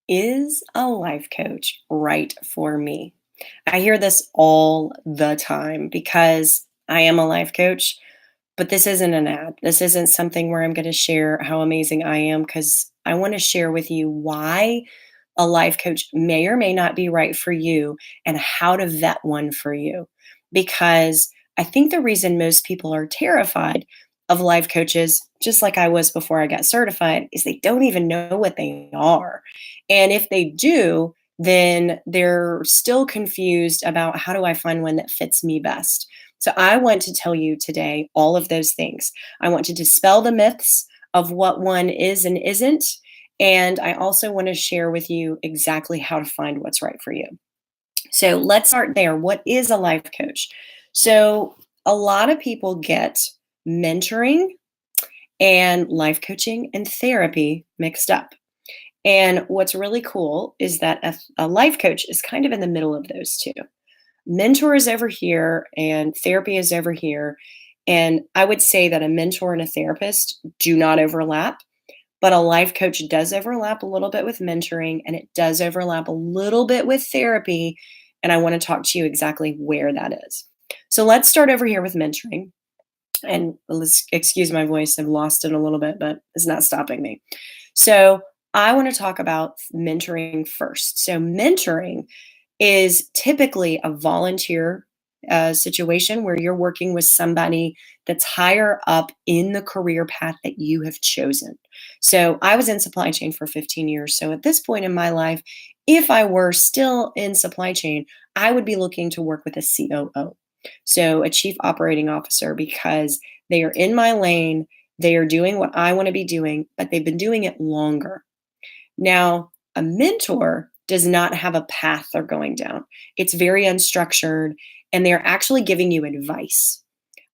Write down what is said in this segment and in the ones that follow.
Is a life coach right for me? I hear this all the time because I am a life coach, but this isn't an ad. This isn't something where I'm going to share how amazing I am because I want to share with you why a life coach may or may not be right for you and how to vet one for you. Because I think the reason most people are terrified of life coaches, just like I was before I got certified, is they don't even know what they are. And if they do, then they're still confused about how do I find one that fits me best. So I want to tell you today all of those things. I want to dispel the myths of what one is and isn't. And I also want to share with you exactly how to find what's right for you. So let's start there. What is a life coach? So a lot of people get mentoring and life coaching and therapy mixed up. And what's really cool is that a life coach is kind of in the middle of those two. Mentor is over here and therapy is over here. And I would say that a mentor and a therapist do not overlap, but a life coach does overlap a little bit with mentoring and it does overlap a little bit with therapy. And I want to talk to you exactly where that is. So let's start over here with mentoring. And let's excuse my voice, I've lost it a little bit, but it's not stopping me. So I want to talk about mentoring first. So, mentoring is typically a volunteer situation where you're working with somebody that's higher up in the career path that you have chosen. So I was in supply chain for 15 years. So at this point in my life, if I were still in supply chain, I would be looking to work with a COO. So a chief operating officer, because they are in my lane, they are doing what I want to be doing, but they've been doing it longer. Now, a mentor does not have a path they're going down. It's very unstructured, and they're actually giving you advice.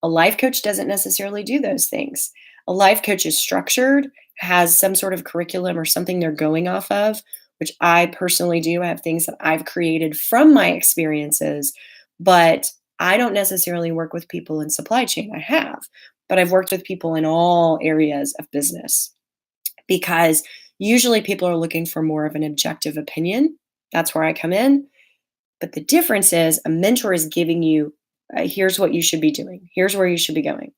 A life coach doesn't necessarily do those things. A life coach is structured, has some sort of curriculum or something they're going off of, which I personally do. I have things that I've created from my experiences, but I don't necessarily work with people in supply chain. I have, but I've worked with people in all areas of business because usually people are looking for more of an objective opinion. That's where I come in. But the difference is a mentor is giving you, here's what you should be doing, here's where you should be going.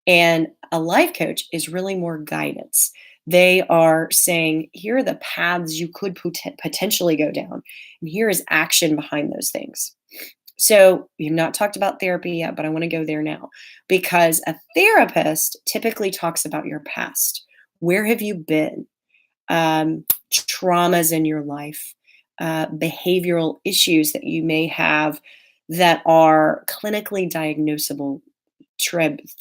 And a life coach is really more guidance. They are saying, here are the paths you could potentially go down, and here is action behind those things. So, we've not talked about therapy yet, but I want to go there now because a therapist typically talks about your past. Where have you been? Traumas in your life, behavioral issues that you may have that are clinically diagnosable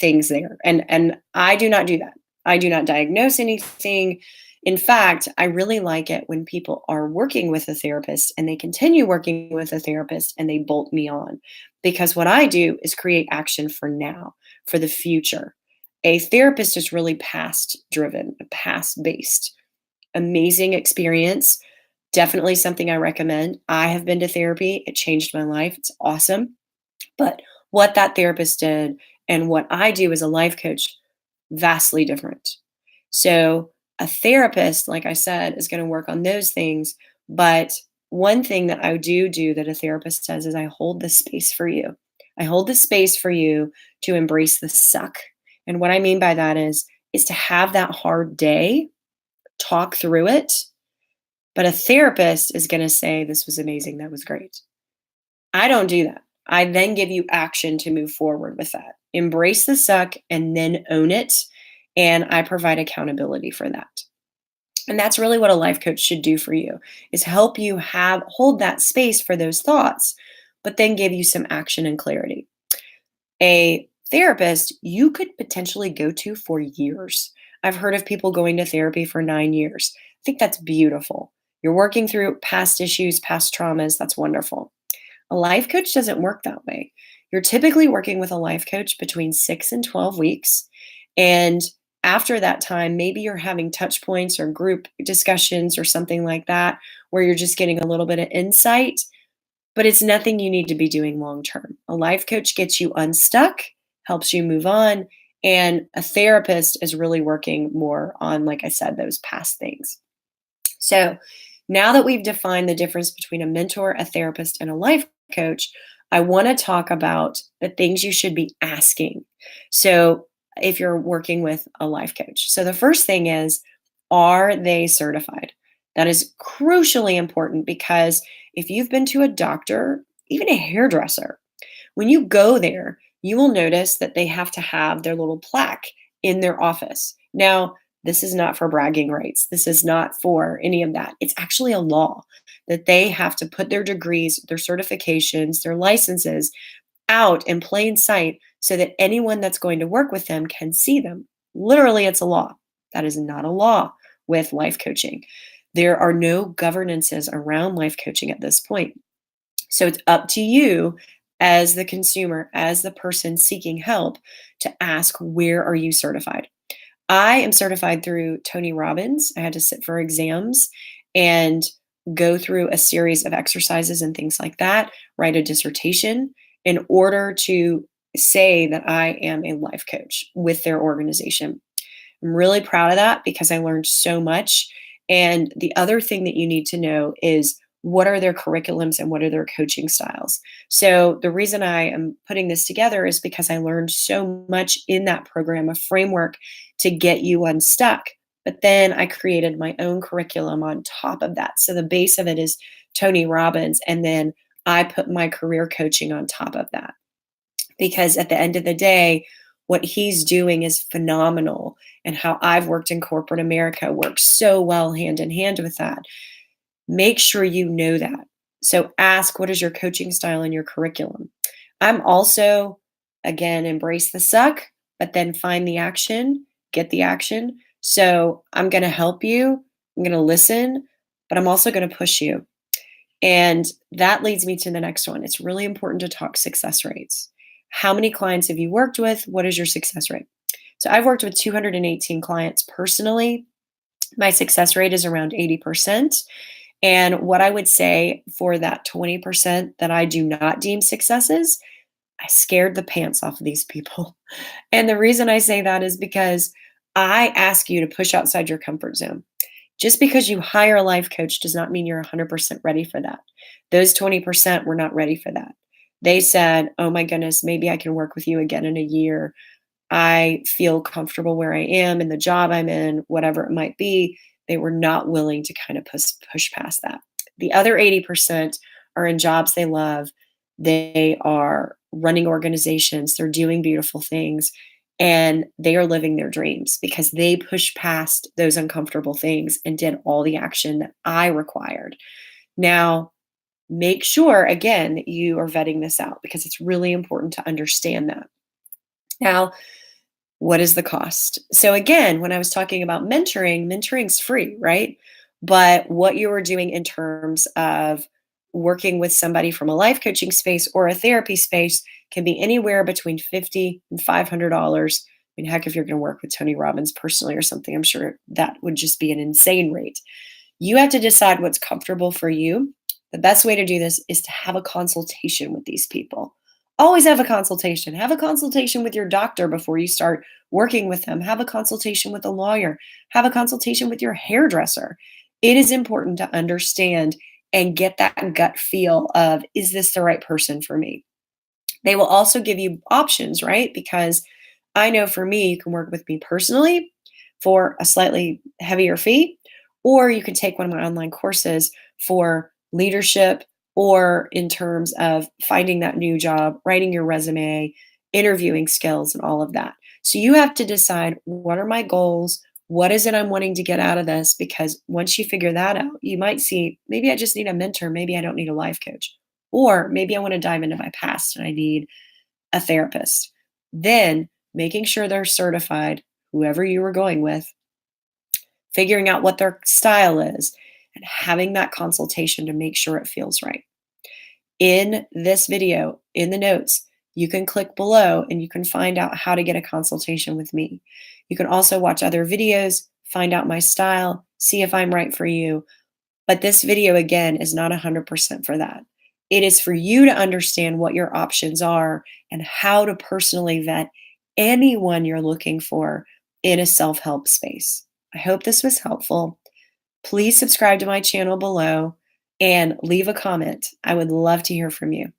things there. And I do not do that. I do not diagnose anything. In fact, I really like it when people are working with a therapist and they continue working with a therapist and they bolt me on. Because what I do is create action for now, for the future. A therapist is really past driven, past based. Amazing experience. Definitely something I recommend. I have been to therapy. It changed my life. It's awesome. But what that therapist did and what I do as a life coach, vastly different. So, a therapist, like I said, is going to work on those things. But one thing that I do that a therapist says is I hold the space for you. I hold the space for you to embrace the suck. And what I mean by that is to have that hard day, talk through it. But a therapist is going to say, this was amazing. That was great. I don't do that. I then give you action to move forward with that. Embrace the suck and then own it. And I provide accountability for that. And that's really what a life coach should do for you is help you have hold that space for those thoughts, but then give you some action and clarity. A therapist you could potentially go to for years. I've heard of people going to therapy for 9 years. I think that's beautiful. You're working through past issues, past traumas. That's wonderful. A life coach doesn't work that way. You're typically working with a life coach between 6 and 12 weeks. And after that time, maybe you're having touch points or group discussions or something like that, where you're just getting a little bit of insight, but it's nothing you need to be doing long term. A life coach gets you unstuck, helps you move on, and a therapist is really working more on, like I said, those past things. So, Now that we've defined the difference between a mentor, a therapist, and a life coach, I want to talk about the things you should be asking. So, if you're working with a life coach, so the first thing is, are they certified? That is crucially important because if you've been to a doctor, even a hairdresser, when you go there, you will notice that they have to have their little plaque in their office. Now, this is not for bragging rights. This is not for any of that. It's actually a law that they have to put their degrees, their certifications, their licenses out in plain sight so that anyone that's going to work with them can see them. Literally, it's a law. That is not a law with life coaching. There are no governances around life coaching at this point. So it's up to you as the consumer, as the person seeking help, to ask, where are you certified? I am certified through Tony Robbins. I had to sit for exams and go through a series of exercises and things like that, write a dissertation in order to say that I am a life coach with their organization. I'm really proud of that because I learned so much. And the other thing that you need to know is, what are their curriculums and what are their coaching styles? So, the reason I am putting this together is because I learned so much in that program, a framework to get you unstuck. But then I created my own curriculum on top of that. So, the base of it is Tony Robbins. And then I put my career coaching on top of that because at the end of the day, what he's doing is phenomenal. And how I've worked in corporate America works so well hand in hand with that. Make sure you know that. So ask, what is your coaching style and your curriculum? I'm also, again, embrace the suck, but then find the action, get the action. So I'm going to help you. I'm going to listen, but I'm also going to push you. And that leads me to the next one. It's really important to talk success rates. How many clients have you worked with? What is your success rate? So I've worked with 218 clients personally. My success rate is around 80%. And what I would say for that 20% that I do not deem successes, I scared the pants off of these people. And the reason I say that is because I ask you to push outside your comfort zone. Just because you hire a life coach does not mean you're 100% ready for that. Those 20% were not ready for that. They said, oh my goodness, maybe I can work with you again in a year. I feel comfortable where I am in the job I'm in, whatever it might be. They were not willing to kind of push past that. The other 80% are in jobs they love. They are running organizations, they're doing beautiful things, and they are living their dreams because they pushed past those uncomfortable things and did all the action that I required. Now, make sure again that you are vetting this out because it's really important to understand that. Now, what is the cost? So again, when I was talking about mentoring, mentoring's free, right? But what you are doing in terms of working with somebody from a life coaching space or a therapy space can be anywhere between $50 and $500. I mean, heck, if you're going to work with Tony Robbins personally or something, I'm sure that would just be an insane rate. You have to decide what's comfortable for you. The best way to do this is to have a consultation with these people. Always have a consultation. Have a consultation with your doctor before you start working with them. Have a consultation with a lawyer. Have a consultation with your hairdresser. It is important to understand and get that gut feel of, is this the right person for me? They will also give you options, right? Because I know for me, you can work with me personally for a slightly heavier fee, or you can take one of my online courses for leadership or in terms of finding that new job, writing your resume, interviewing skills, and all of that. So you have to decide, what are my goals? What is it I'm wanting to get out of this? Because once you figure that out, you might see, maybe I just need a mentor. Maybe I don't need a life coach. Or maybe I want to dive into my past and I need a therapist. Then making sure they're certified, whoever you were going with, figuring out what their style is, and having that consultation to make sure it feels right. In this video, in the notes, you can click below and you can find out how to get a consultation with me. You can also watch other videos, find out my style, see if I'm right for you. But this video, again, is not 100% for that. It is for you to understand what your options are and how to personally vet anyone you're looking for in a self help space. I hope this was helpful. Please subscribe to my channel below and leave a comment. I would love to hear from you.